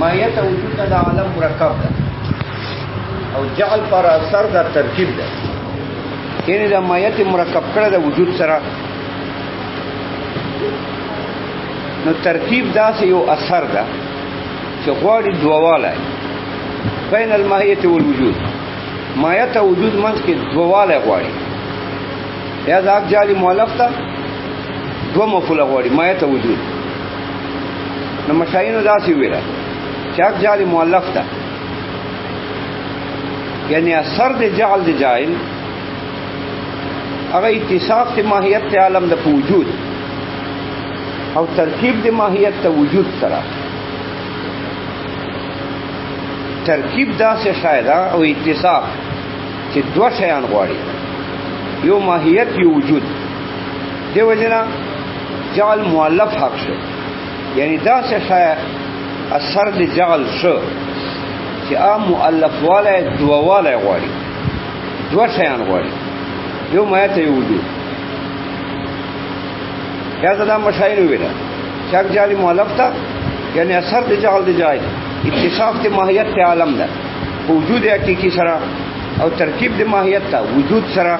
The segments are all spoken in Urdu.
ماهیت وجود د عالم مرکب ده او جعل پر اثر د ترکیب ده، یعنی د ماهیت مرکب کړه د وجود سره. نو ترکیب داسې یو اثر ده چې غواړي دووالی بین الماهیت والوجود، ماهیت او وجود منځ کې دووالی غواړي. یا ذاک جعل مؤلف ته دو مفعوله غواړي، ماهیت او وجود. نو مشایینو داسې ویله چې حق جعل مؤلف ته یعنی اثر د جعل د جاهل هغه اتصاف د ماهیت د عالم د وجود او ترکیب د ماهیت د وجود سره. ترکیب داسې شای ده او اتصاف چې دوه شیان غواړي، یو ماهیت یو وجود. دی وجنه جعل مؤلف حق شو، یعنی داسې شای اثر د جعل شو چې مؤلف والا دوه والا غواړي، دوه شیان غواړي، یو ماهیت یو وجود. یا دا مشاهیر ویله چې حق جعل مؤلف ته یعنی اثر د جعل د جاهل اتصاف د ماهیت د عالم ده په وجود حقیقي سره، او ترکیب د ماهیت ته وجود سره.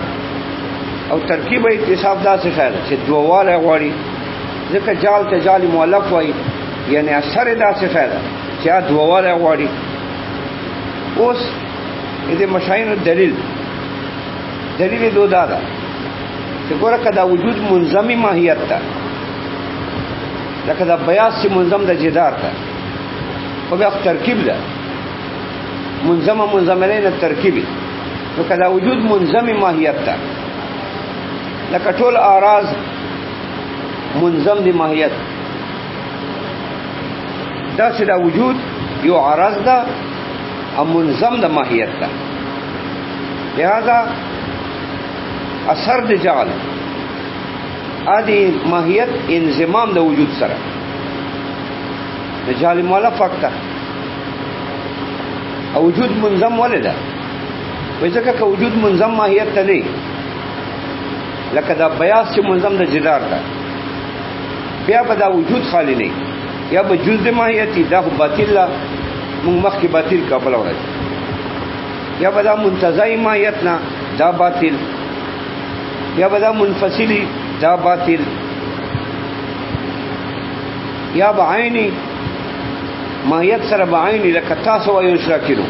او ترکیب اتصاف داسې شای ده چې دوه والا غواړي، ځکه جعل ته جعل مؤلف وایي، یعنی اثر داسې شای ده چې دوه والا غواړي. اوس د مشاهیر دلیل دو دا ده چې ګوره که دا وجود منظمی ماهیت ته، لکه دا بیاض چې منظم د جدار ته، خو بیا ترکیب ده منظمین ترکیبی. نو که دا وجود منظمی ماهیت ته، لکه ټول اعراض منظم دی ماهیت، دا چې دا وجود یو عرض ده او منظم د ماهیت ته. لہذا اثر د جعل ادي ماهیت انضمام د وجود سره د جعل مؤلف فقط او وجود منظم ولده. وځکه که وجود منظم ماهیت ته نه، لکه دا بیاض چې منظم د جدار ده، بیا به دا وجود خالی نه، یا به جز د ماهیتی دا خو باطل لا مونږ مخکې باطل کابل اورئ، یا به دا منتزعی ماهیت نه دا باطل، یا به دا منفصلی دا باطل، یا به عینی ماهیت سره به عینی لکه تاسو وایو شراکینو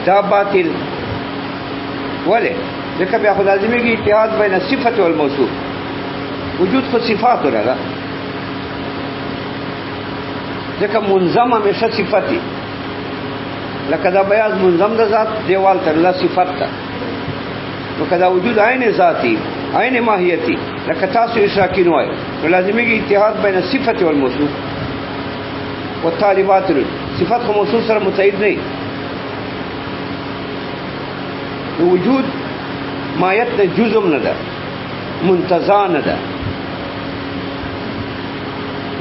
دا باطل. ولې؟ ځکه بیا خو لازمیږي اتحاد بین صفت والموصوف. وجود خو صفاتو نه ده، ځکه منظم همیشه صفتی، لکه دا بیاض منظم د ذات دیوال ته الله صفت ده. نو که دا وجود عین ذاتی عین ماهیتی لکه تاسو اشراکین وایو، نو لازمیږي اتحاد بین صفت والموصوف. والطالبات صفت خو موصوف سره متحد نه. نو وجود ماهیت د جزم نه ده، منتزع نه ده،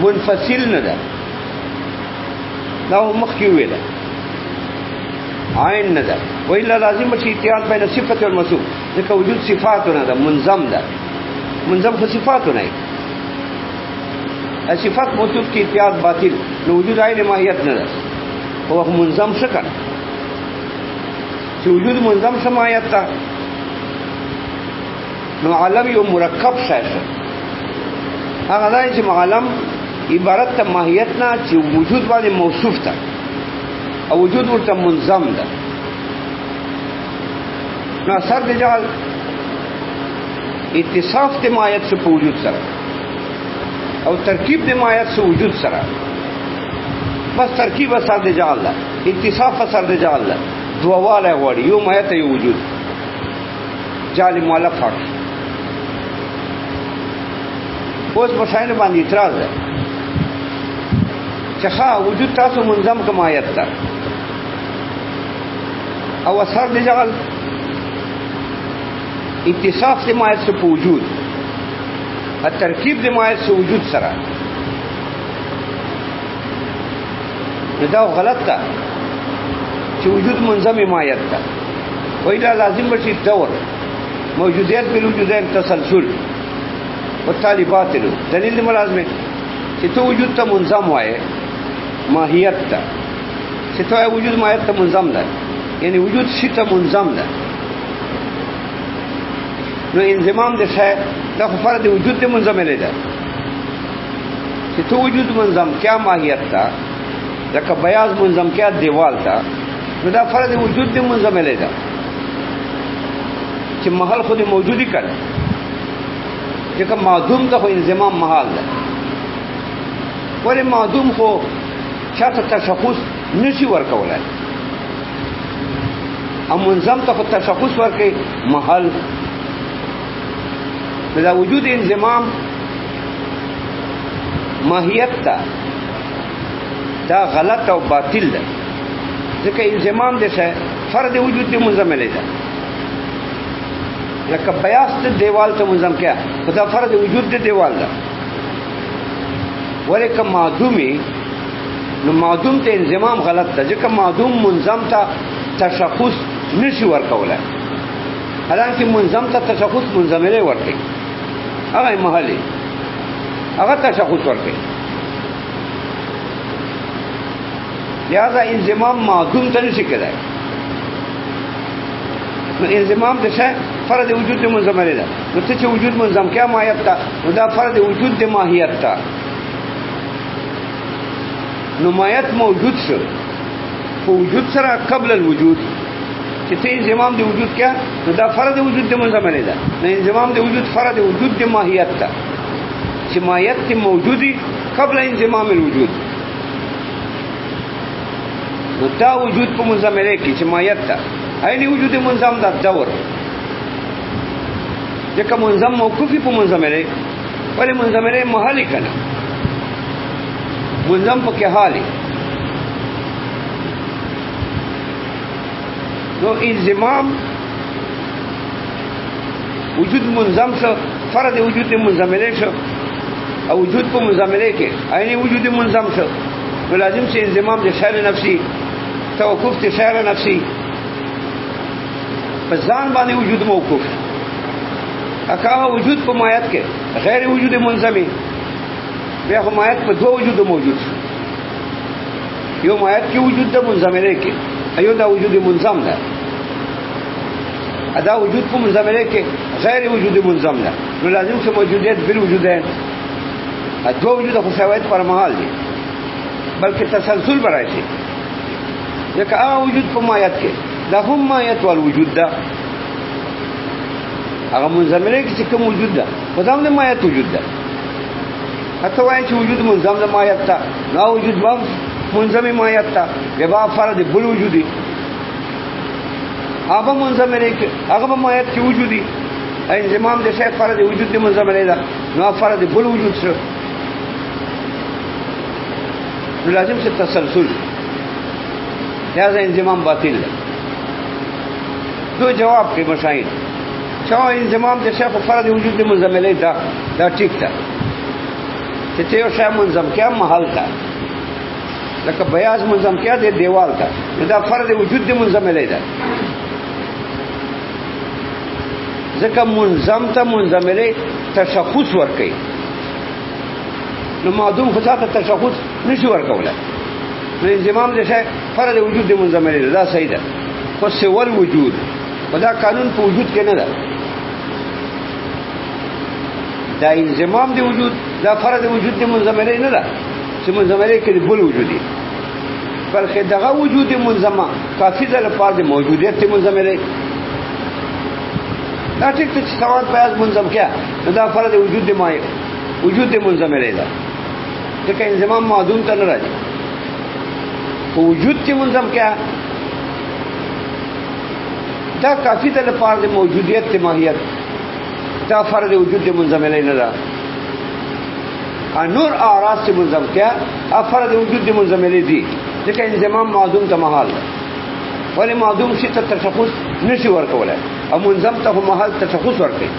منفصل نه ده. دا مخکې ویله عین نه ده، وإلا لازم شي اتحاد بین صفت والموصوف، ځکه وجود صفاتو نه ده، منظم ده. منظم خو صفاتو نه، صفات موصوف کې اتحاد باطل. نو وجود عین ماهیت نه ده، هو منظم څه کنه چې وجود منظم څه ماهیت ته. نو عالم یو مرکب شای شه، هغه دا چې عالم عبارت ته ماهیت نه چې وجود باندې موصوف ته، او وجود ورته منظم ده. نو اثر د جعل اتصاف د ماهیت سره په وجود سره، او ترکیب د ماهیت سره وجود سره. بس ترکیب اثر د جعل ده، اتصاف اثر د جعل ده، دوه والا غواړي، یو ماهیت یو وجود. جعل مؤلف حق. اوس مشاهیر باندې اعتراض ده چې ښه وجود تاسو منظم که ماهیت ده، او اثر د جعل اتصاف د ماهیت سره په وجود، ترکیب د ماهیت سره وجود سره. نو دا غلط ده چې وجود منظم ماهیت ده، وإلا لازم بشي دور موجودیت بالوجودین تسلسل والتالي باطل. دلیل ملازمه چې تو وجود ته منظم وایه ماهیت ته، چې ته وجود ماهیت ته منظم ده، یعنی وجود شي ته منظم ده. نو انضمام د شی دا خو فرد وجود ته منظم ده چې تو وجود منظم کیا ماهیت تا لکه بیاض منظم کیا دیوال تا، نو دا فرد وجود ته منظم ده چې محل خود موجودی کړه، ځکه معدوم ته خو انضمام محال ده. ولې معدوم خو چاته تشخص نشي ورکولای، او منظم ته خو تشخص ورکړي محل. دا وجود انضمام ماهیت تا دا غلط او باطل ده، ځکه انضمام د څه فرد وجود ته منظم ده. لکه بیاض ته دیوال ته منظم کیا خدا فرد وجود ته دیوال ده. ولکه معدومی نو معدوم ته انضمام غلط ده، ځکه معدوم منظم ته تشخص نشي ورکولای، حالانکه منظم ته تشخص منظمله ورکړي، هغه محلي هغه تشخص ورکړي. لہذا انضمام معدوم ته نشي کېدای. نو انضمام د څه فرد وجود د منظمله ده. نو ته چې وجود منظم کیا ماهیت تا، نو دا فرد وجود د ماهیت تا. نو ماهیت موجود شو په وجود سره قبل الوجود، چې ته انضمام د وجود کیا، نو دا فرد وجود د منظمله ده. نو انضمام د وجود فرد وجود د ماهیت تا، چې ماهیت ته موجودی قبل انضمام الوجود. نو دا وجود په منظمله کې چې ماهیت تا عین وجود منظم دا دور، ځکه منظم موقوفی په منظمله، ولې منظمله محلی کنه منظم په کې حالي. نو انضمام وجود منظم شو، فرد وجود منظمله شو، او وجود په منظمله کې عین وجود منظم شو. نو لازم چې انضمام د شعر نفسي، توقف د شعر نفسي په ځان باندې وجود موقوف. اکا وجود په ماهیت کې غیر وجود منظمي، بیا خو ماهیت په دوه وجود موجود شو. یو ماهیت کې وجود د منظمله کې، ایو دا وجود منظم ده. ادا وجود په منظمله کې غیر وجود منظم ده. نو لازم چې موجودیت بل وجودین دوه وجود خو شواهد پر محال دي، بلکې تسلسل براشي. ځکه هغه وجود په ماهیت کې دا هم ماهیت والوجود ده، هغه منظمله کې چې کوم وجود ده خدا هم د ماهیت وجود ده. حتی وایي چې وجود منظم ده ماهیت ته، نو وجود به منظم ماهیت ته بیا فرد بل وجودي، هغه منظمله کې هغه ماهیت کې وجودي. انضمام د شی فرد وجود د منظمله ده، نو فرد بل وجود شو. لازم چې تسلسل، لہذا انضمام باطل ده. دو جواب کې مشاهین چا انضمام د شی فرد وجود د منظمله ده، دا ټیک ده چې ته یو شی منظم کیا محل تا، لکه بیاض منظم کیا د دیوال تا، دا فرد وجود د منظمله ده. ځکه منظم ته منظمله تشخص ورکړي، نو معدوم خو ته تشخص نشي ورکولای. نو انضمام د شی فرد وجود د منظمله ده، دا صحیح ده. خو سوال وجود دا قانون په وجود کې نه ده. دا انضمام د وجود دا فرد وجود د منظمله نه ده چې منظمله کې بل وجودي، بلکې دغه وجود منظمه کافي ده لپاره د موجودیت د منظمله. دا ټیک چې سواد بیاض منظم کیا، دا فرد وجود د مایه وجود د منظمله ده، ځکه انضمام معدوم ته نه راځي. خو وجود کې منظم کیا دا کافی ده لپاره د موجودیت د ماهیت، دا فرد وجود د منظمله نه ده. نور اعراض سے منظم کیا فرد وجود د منظمله دي، ځکه انضمام معدوم ته محال ده. ولی معدوم شي ته تشخص نشي ورکولای، او منظم ته محل تشخص ورکړي.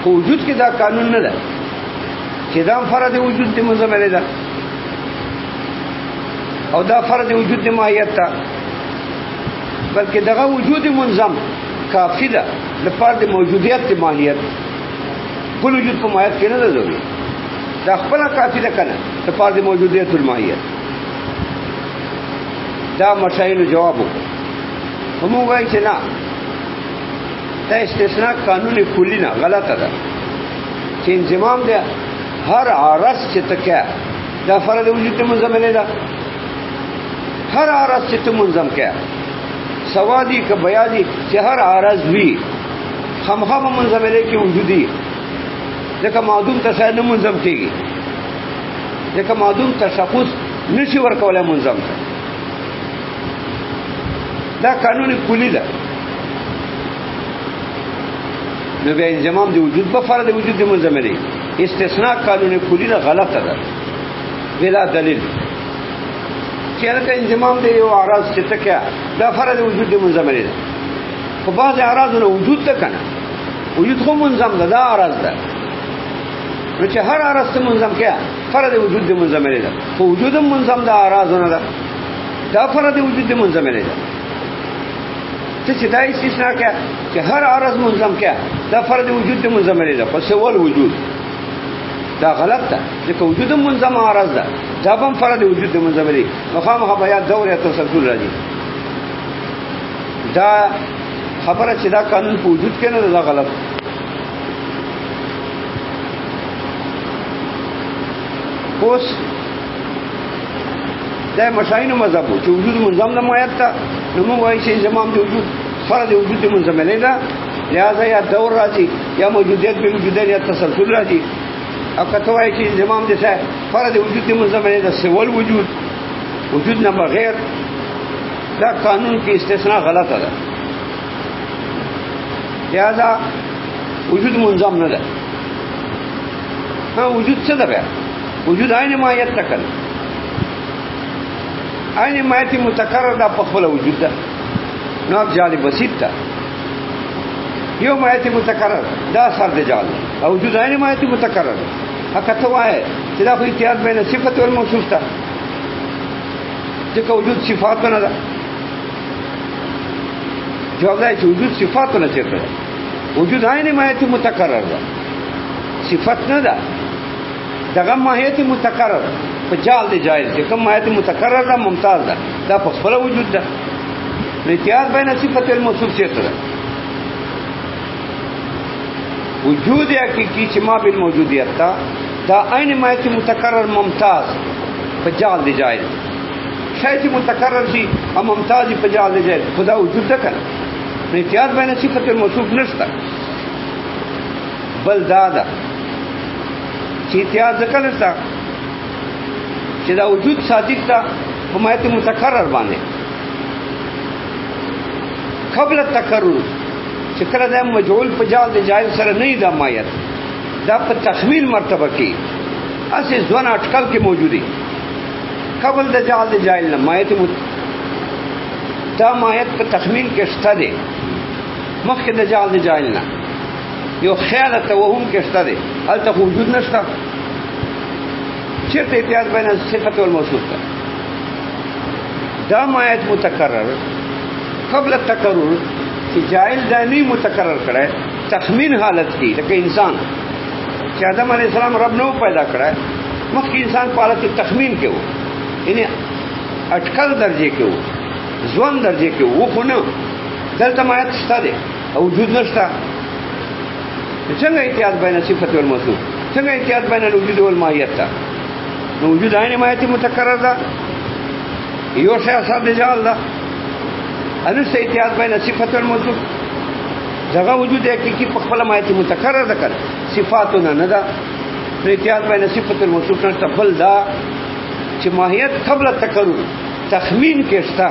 خو وجود کې دا قانون نه ده چې دا فرد وجود د منظمله ده او دا فرد وجود د ماهیت ته، بلکې دغه وجود منظم کافی ده لپاره د موجودیت د ماهیت. کل وجود په ماهیت کې نه ده ضروري، دا خپل کافی ده کنه لپاره د موجودیت الماهیت. دا مشایلو جواب وکړو همون وایي چې نه دا استثناء قانون کلی نه غلطه ده چې انضمام دی هر عرض چې ته کې دا فرض وجود ته منضمه ده هر عرض چې ته منظم کې سوادی که بیادی چې هر عرض وی خامخا منضمه ده کې وجودي ځکه معدوم ته نه منظم کېږي ځکه معدوم تشخص نشي ورکولای منظم ته دا قانون کلی ده نو بیا انضمام دی وجود په فرض وجود دی منضمه دی استثناء قانون کلی ده غلطه ده بلا دلیل چې هغه انضمام دی یو اعراض چې تکیا دا فرض وجود دی منضمه دی خو بعض اعراض له وجود ته کنه وجود خو منظم ده دا اعراض ده نو چې هر اعراض ته منظم کیا فرض وجود دی منضمه دی خو وجود منظم ده اعراض نه ده دا فرض وجود دی منضمه دی چې دا استثناء کیا چې هر عرض منظم کیا دا فرض وجود دی منظم لري خو سوال وجود دا غلط ده چې وجود منظم عرض ده دا هم فرض وجود دی منظم لري مخامخ بیا دوره تسلسل راځي دا خبره چې دا قانون په وجود کې نه ده غلط اوس دا مشاهین مذهب چې وجود منظم نه مایت تا نو موږ وایي چې انضمام دی وجود فرض وجود منظم نه ده لہذا یا دور راځي یا موجودیت به وجودیت یا تسلسل راځي او کته وایي چې انضمام دي څه فرض وجود منظم نه ده سوال وجود وجود نه بغیر دا قانون کې استثناء غلطه ده لہذا وجود منظم نه ده ها وجود څه ده بیا وجود عین ماهیت تکل عین ماهیت متکرر دا په خپل وجود ده نو جال بسيط ده یو ماهیت متکرر دا اثر د جال او وجود عین ماهیت متکرر حقیقت وایي چې دا خو اتحاد بین صفت او موصوف ده چې وجود صفات نه ده جواب دی چې وجود صفات نه چیرته وجود عین ماهیت متکرر ده صفت نه ده دغه ماهیت متکرر په جال دی جایز چې کوم ماهیت متکرر ده ممتاز ده دا په خپل وجود ده اتحاد بین صفت او موصوف چیرته ده وجود حقیقی چې ما بالموجودیت تا دا عین ماهیت متکرر ممتاز په جال دی جایز شای چې متکرر شي او ممتاز په جال دی جایز خدا وجود ده کنه اتحاد بین صفت او موصوف نشته بل دا ده چې اتحاد ذکر نشته چې دا وجود صادق ده په ماهیت متکرر باندې قبل التکرر چې کله دا مجهول په جال د جایز سره نه دا ماهیت دا په تخمیل مرتبه کې اسې ځوان اٹکل کې موجودي قبل د جال د جایز نه ماهیت دا ماهیت په تخمیل کې شته ده مخکې د جال د جایز نه یو خیال توهم کې شته ده هلته وجود نشته چیرته اتحاد بین صفت او موصوف ده دا ماهیت متکرر قبل التکرر چې جائل دانی متکرر کړه تخمین حالت کې لکه انسان چې آدم علیه السلام رب نو پیدا کړه مخکې انسان په حالت تخمین کې وو یعنی اٹکل درجه کې وو ځوان درجه کې وو خو نه دلته مایت شته ده او وجود نشته څنګه اتحاد بین صفت او موصوف څنګه اتحاد بین الوجود او الماهیت تا نو وجود عین مایت متکرر ده یو شی اصل دی جال ده انسته اتحاد بین صفت او موصوف دغه وجود حقیقي په خپل مایت متکرر ده کړ صفاتونه نه ده اتحاد بین صفت او موصوف نه تفل ده چې ماهیت قبل التکرر تخمین کې شته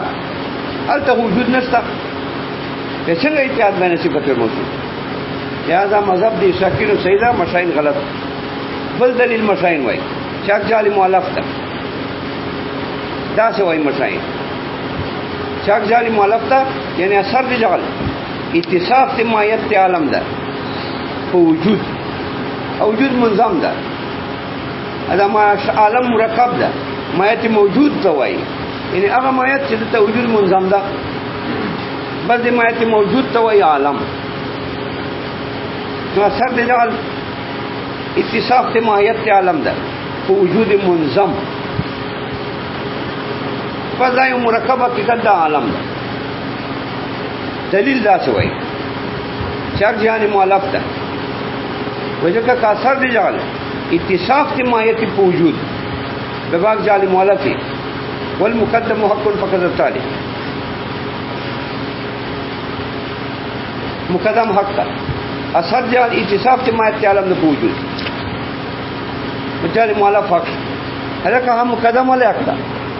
هلته وجود نشته څنګه اتحاد بین صفت او موصوف لہذا مذہب دی شاکر و سیدہ مشاہین غلط بل دلیل مشاہین وائی شاک جالی مؤلف تا دا سے وائی مشاہین شاک جالی مؤلف تا یعنی اثر دی جعل اتصاف تی مایت تی عالم دا وجود وجود منظم دا ادا عالم مرکب دا مایت موجود تا وائی یعنی اغا مایت چی تا وجود منظم دا بس دی مایت موجود تا وائی عالم تو اثر دی جعل اتصاف تی ماہیت تی عالم دا وجود منظم پس دا یو مرکب حقیقت دا عالم دا دلیل دا سوئی چار جہان مؤلف دا وجہ کا اثر دی جعل اتصاف تی ماہیت پہ وجود بباق جعل مؤلفی والمقدم حق فقط التالي مقدم حق تا اثر جعل اتصاف تی ماہیت عالم دا پہ وجود جعل مؤلف حق ہے کہ ہم مقدم والے حق تا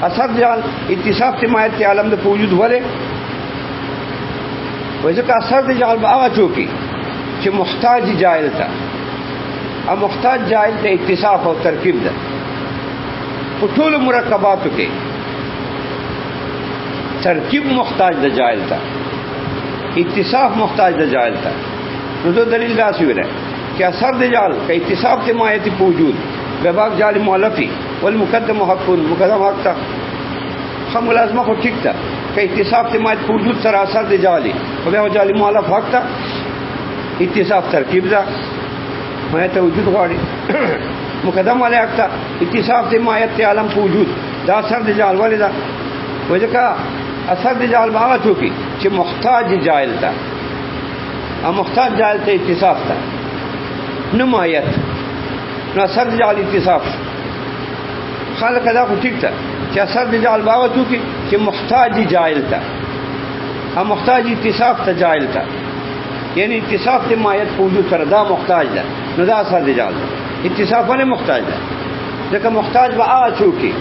اثر جعل اتصاف تی ماہیت عالم دا پہ وجود والے وجہ کا اثر دی جعل با آغا چوکی چھ محتاج جائل تا اب محتاج جائل تا اتصاف اور ترکیب دا پٹول مرکباتو کے ترکیب محتاج دا جائل تا اتصاف محتاج دا جائل تا نو دو دلیل دا سویر ہے کہ اثر دی جعل کا اتصاف تی مایتی پوجود بباق جعل مؤلفی والمقدم حقون مقدم حق تا خم ملازمہ کو ٹھیک تا کہ اتصاف تی مایت پوجود سر اثر دی جعلی وبیاق جعل مؤلف حق تا اتصاف ترکیب دا مایت وجود غاڑی مقدم والے حق تا اتصاف دی مایت عالم پوجود دا اثر دی جعل والی دا وجہ کا اثر دی جعل باغا چوکی چھ محتاج جائل تا محتاج جائل تا اتصاف تا نمایت نو اثر دی جعل اتصاف خالق ادا کو ٹھیک تا چھ اثر دی جعل باغا چوکی چھ محتاج جائل تا محتاج اتصاف تا جائل تا یعنی اتصاف دی مایت پوجود سر دا محتاج دا نو دا اثر دی جعل اتصاف والے محتاج دا لیکن محتاج با آغا چوکی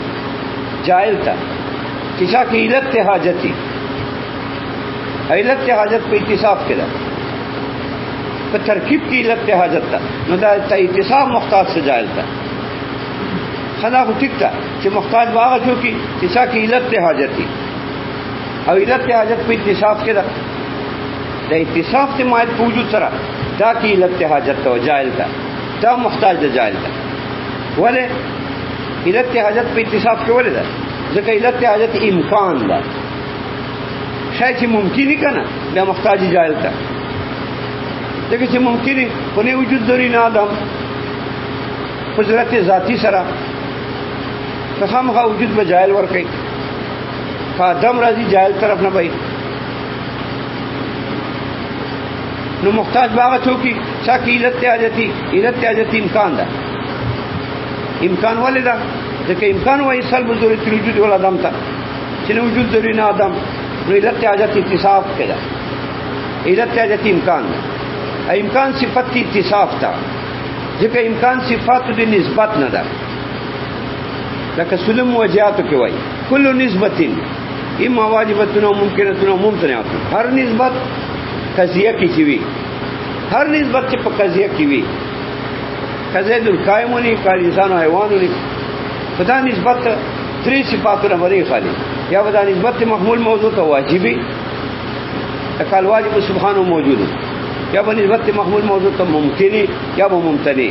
جائل تا کسا کی علت حاجتی علت حاجت پہ اتصاف کے دا پہ ترکیب کی علت حاجت تا نو دا اتصاف محتاج سے جائل تا خدا کو ٹھیک تا کہ محتاج با آغا چوکی کسا کی علت حاجتی اور علت حاجت پہ اتصاف کے دا اتصاف تے مایت پوجود سرا دا کی علت حاجت تا جائل تا دا محتاج دا جائل تا ولے علت حاجت پہ اتصاف کے ولے دا ذکر علت حاجت امکان دا شاید چی ممکنی کنا دا محتاج جائل تا لیکن چی ممکنی انہیں وجود داری نادم قدرت ذاتی سرا فخام خواہ وجود بجائل ورکی خواہ دم رازی جائل طرف نہ بھائی نو محتاج باغا چوکی ساکی علت حاجتی امکان دا امکان والے دا لیکن امکان وہی سلب ضرورت وجود والا دم تھا چنہ وجود ضروری نہ آدم نو علت حاجت اتصاف کے دا علت حاجت امکان دا امکان صفت کی اتصاف تھا جبکہ امکان صفات دی نسبت نہ دا لیکن سلم وجہاتو کے وئی کل نسبت اما واجبتنا ممکنتنا ممتنعاتنا ہر نسبت قضیہ کی چیوی ہر نسبت چپ قضیہ کی وی قضیہ القائمونی قال انسان و حیوانونی خدا نسبت تری صفاتنا بری خالی یا بدا نسبت محمول موضوع تو واجبی قال واجب سبحانه موجود یا با نسبت محمول موضوع تو ممکنی یا با ممتنی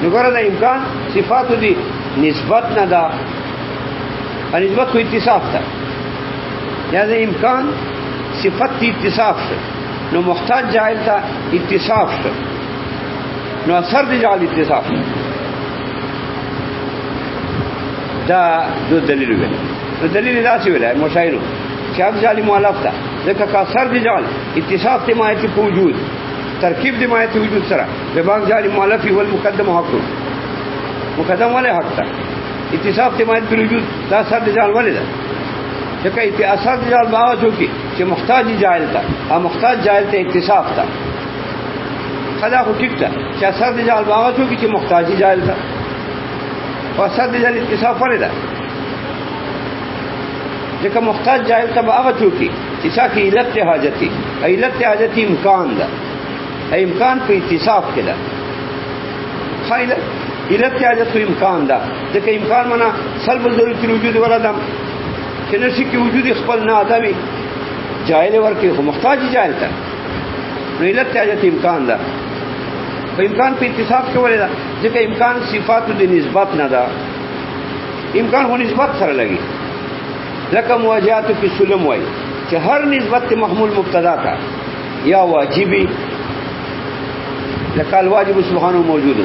نگرہ دا امکان صفات دی نسبت نہ دا نسبت کو اتصاف تھا لہذا امکان صفت تی اتصاف سے نو محتاج جائل تا اتصاف سے نو اثر دی جعل اتصاف سے دا دو دلیل ہوئے نو دلیل دا سی ہوئے مشاہروں شاہد جعلی مؤلف تا لیکن کا اثر دی جعل اتصاف تی مایتی پہ وجود ترکیب دی مایتی وجود سرا بباق جعلی مؤلفی والمقدم حق مقدم والے حق تا اتصاف تی مایتی پہ وجود دا اثر دی جعل والے دا کہ اثر جعل باغا چوکی کہ محتاج جائل تھا محتاج جائل تھا اتصاف تھا خدا کو ٹھیک تھا کہ اثر جعل باغا چوکی کہ محتاج جائل تھا اور اثر جعل اتصاف والے تھا لیکن محتاج جائل تھا باغا چوکی ایسا کی علت حاجتی امکان دا امکان پہ اتصاف کے دا علت حاجت کو امکان دا لیکن امکان منا سلب ضرورت وجود والا دم کہ نرسی کی وجود اخبر نہ آدمی جائل ورکی محتاج جائل تھا علت حاجت امکان دا امکان پہ اتصاف کے والے دا جبکہ امکان صفات دی نسبت نہ دا امکان ہو نسبت سر لگی لکہ مواجہات کی سلم وائی کہ ہر نسبت محمول مبتدا تھا یا واجبی لکہ الواجب سبحانہ موجود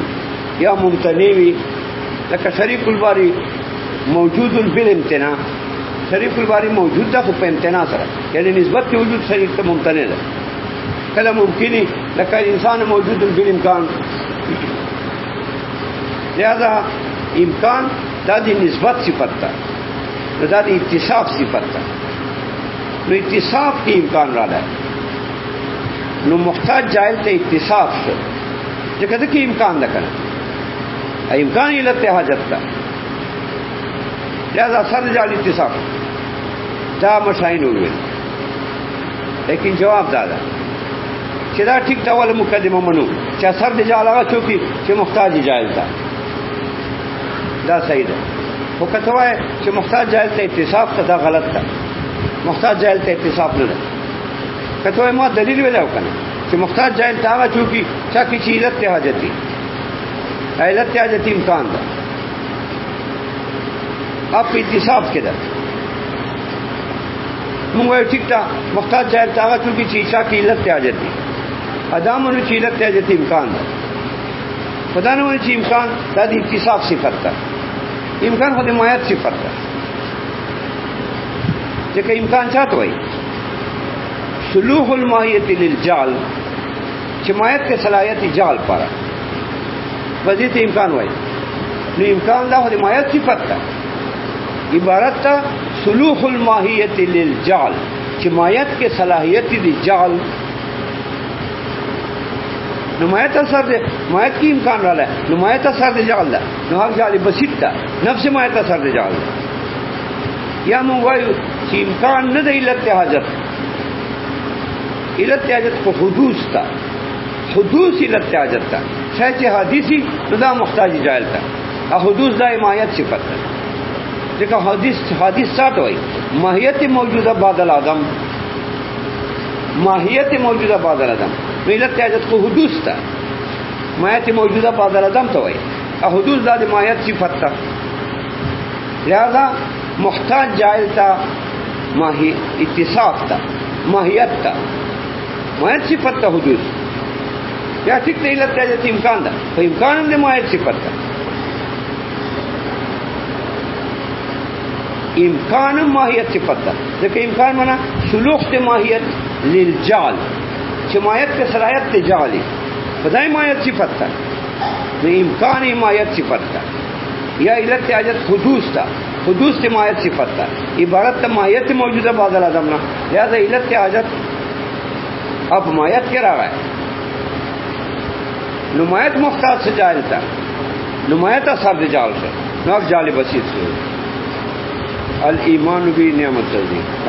یا ممتنی لکہ شریف الباری موجود بالامتناع شریف الباری موجود ده خو په امتناع سره یعنی نسبت کې وجود شریف ته ممتنع ده کله ممکنی لکه انسان موجود بالامکان لہذا امکان دا دی نسبت صفت ده دا دی اتصاف صفت ده نو اتصاف کی امکان را ده نو محتاج جائل ته اتصاف شو ځکه دا کی امکان ده کنه امکان علت حاجت ده لہذا سر جعل اتصاف دا مشاہین ہوئے لیکن جواب دادا چې دا ٹھیک تا ولا مقدمه منو چې اثر دی جعل هغه چوکي چې محتاج جائل تا دا صحیح ده خو کته وای چې محتاج جائل ته اتصاف ته دا غلط ده محتاج جائل ته اتصاف نه ده کته وای ما دلیل ویلو کنه چې محتاج جائل ته هغه چوکي چې علت ته حاجت دي علت ته حاجت امکان ده آپ اتصاف کے در منگوئے ٹھیک تھا محتاج جائل تاغا چونکہ چیچا کی علت تے آ جاتی ادام انہوں چی علت تے آ جاتی امکان دا خدا نے انہوں چی امکان دا دی اتصاف صفت تا امکان خود مایت صفت تا جکہ امکان چاہتا ہوئی صلوح الماہیت للجال چی مایت کے صلاحیت جال پارا وزیت امکان ہوئی نو امکان دا خود مایت صفت تا عبارت تا صلوح الماہیت للجعل کہ مایت کے صلاحیت دی جعل نمایت اثر دے مایت کی امکان والا ہے نمایت اثر دے جعل دا نحق جعل بسیط تا نفس مایت اثر دے جعل دا یا منگوائی کہ امکان نہ دے علت حاجت کو حدوث تا حدوث علت حاجت تا شاید حدیثی ندا محتاج جائل تا حدوث دا مایت صفت تا دیکھا حدیث ساتھ ہوئی ماہیت موجودہ بعد العدم ماہیت موجودہ بعد العدم علت حاجت کو حدوث تھا ماہیت موجودہ بعد العدم تو ہوئی حدوث داد ماہیت صفت تھا لہذا محتاج جائل تھا ماہی اتصاف تھا ماہیت تھا ماہیت صفت تھا حدوث یا ٹھیک تھا علت حاجت امکان تھا تو امکان ہم نے ماہیت صفت تھا امکان ماہیت صفت ہے لیکن امکان مانا سلوک تے ماہیت للجال مایت کے صلاحیت تے جالی خدای مایت صفت ہے امکان مایت صفت ہے یا علت حاجت حدوث تھا حدوث تے مایت صفت ہے عبارت تا ماہیت موجودہ بعد العدم نہ لہذا علت حاجت اب مایت کے رہا ہے نمایت محتاج سے جائل تھا نمایت اثر جال سے نو جال بسیط سے الایمان بھی نعمت تزدیق